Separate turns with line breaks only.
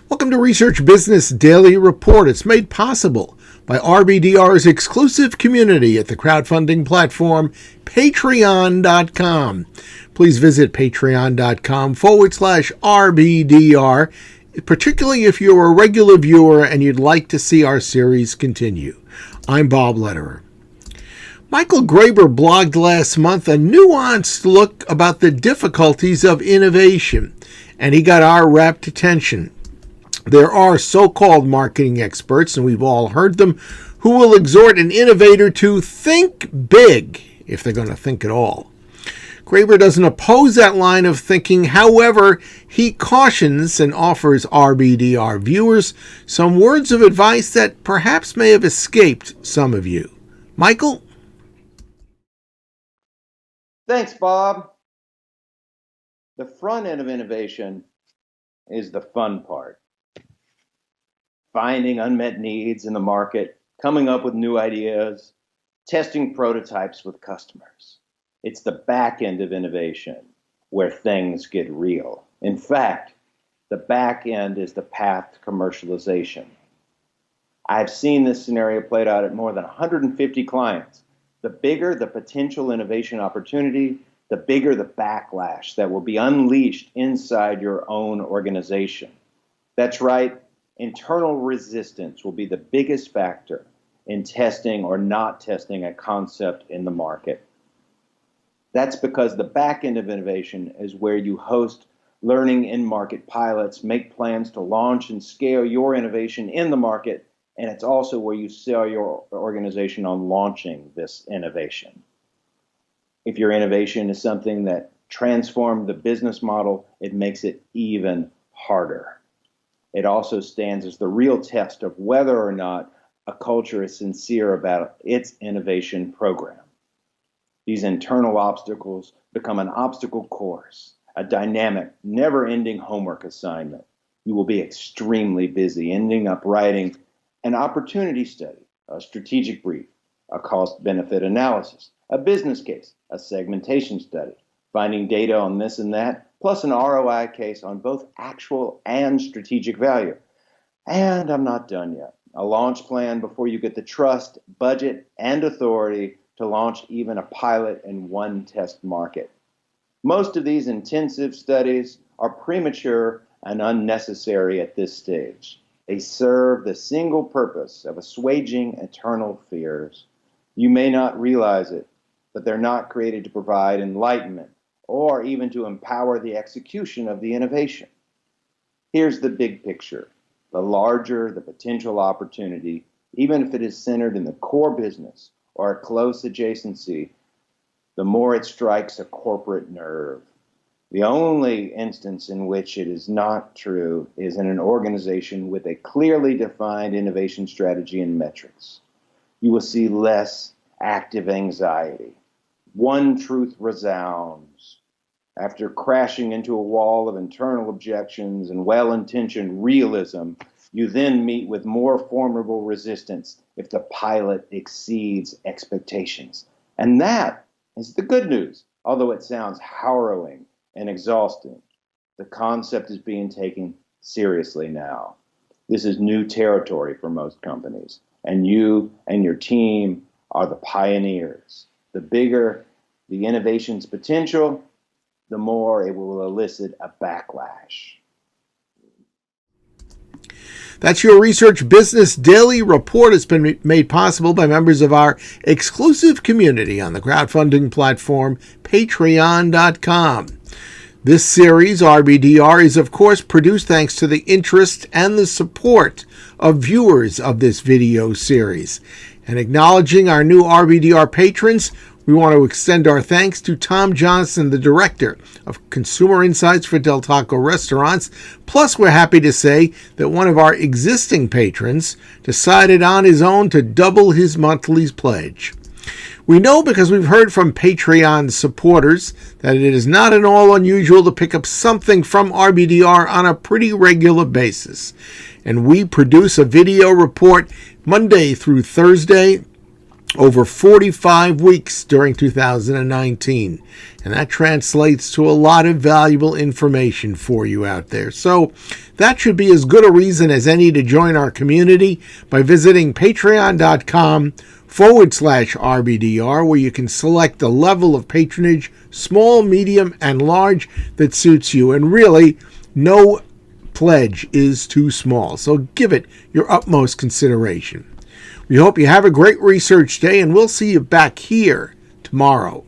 Welcome to Research Business Daily Report. It's made possible by RBDR's exclusive community at the crowdfunding platform Patreon.com. Please visit patreon.com/RBDR, particularly if you're a regular viewer and you'd like to see our series continue. I'm Bob Lederer. Michael Graber blogged last month a nuanced look about the difficulties of innovation, and he got our rapt attention. There are so-called marketing experts, and we've all heard them, who will exhort an innovator to think big, if they're going to think at all. Graber doesn't oppose that line of thinking. However, he cautions and offers RBDR viewers some words of advice that perhaps may have escaped some of you. Michael?
Thanks, Bob. The front end of innovation is the fun part. Finding unmet needs in the market, coming up with new ideas, testing prototypes with customers. It's the back end of innovation where things get real. In fact, the back end is the path to commercialization. I've seen this scenario played out at more than 150 clients. The bigger the potential innovation opportunity, the bigger the backlash that will be unleashed inside your own organization. That's right. Internal resistance will be the biggest factor in testing or not testing a concept in the market. That's because the back end of innovation is where you host learning in-market pilots, make plans to launch and scale your innovation in the market, and it's also where you sell your organization on launching this innovation. If your innovation is something that transforms the business model, it makes it even harder. It also stands as the real test of whether or not a culture is sincere about its innovation program. These internal obstacles become an obstacle course, a dynamic, never-ending homework assignment. You will be extremely busy, ending up writing an opportunity study, a strategic brief, a cost-benefit analysis, a business case, a segmentation study, finding data on this and that, plus an ROI case on both actual and strategic value. And I'm not done yet. A launch plan before you get the trust, budget, and authority to launch even a pilot in one test market. Most of these intensive studies are premature and unnecessary at this stage. They serve the single purpose of assuaging internal fears. You may not realize it, but they're not created to provide enlightenment or even to empower the execution of the innovation. Here's the big picture. The larger the potential opportunity, even if it is centered in the core business or a close adjacency, the more it strikes a corporate nerve. The only instance in which it is not true is in an organization with a clearly defined innovation strategy and metrics. You will see less active anxiety. One truth resounds. After crashing into a wall of internal objections and well-intentioned realism, you then meet with more formidable resistance if the pilot exceeds expectations. And that is the good news, although it sounds harrowing and exhausting. The concept is being taken seriously now. This is new territory for most companies, and you and your team are the pioneers. The bigger the innovation's potential, the more it will elicit a backlash.
That's your Research Business Daily Report. It's been made possible by members of our exclusive community on the crowdfunding platform Patreon.com. This series, RBDR, is of course produced thanks to the interest and the support of viewers of this video series. And acknowledging our new RBDR patrons, we want to extend our thanks to Tom Johnson, the Director of Consumer Insights for Del Taco Restaurants. Plus, we're happy to say that one of our existing patrons decided on his own to double his monthly pledge. We know because we've heard from Patreon supporters that it is not at all unusual to pick up something from RBDR on a pretty regular basis. And we produce a video report Monday through Thursday over 45 weeks during 2019. And that translates to a lot of valuable information for you out there. So that should be as good a reason as any to join our community by visiting patreon.com/RBDR, where you can select the level of patronage, small, medium, and large, that suits you. And really, no pledge is too small. So give it your utmost consideration. We hope you have a great research day, and we'll see you back here tomorrow.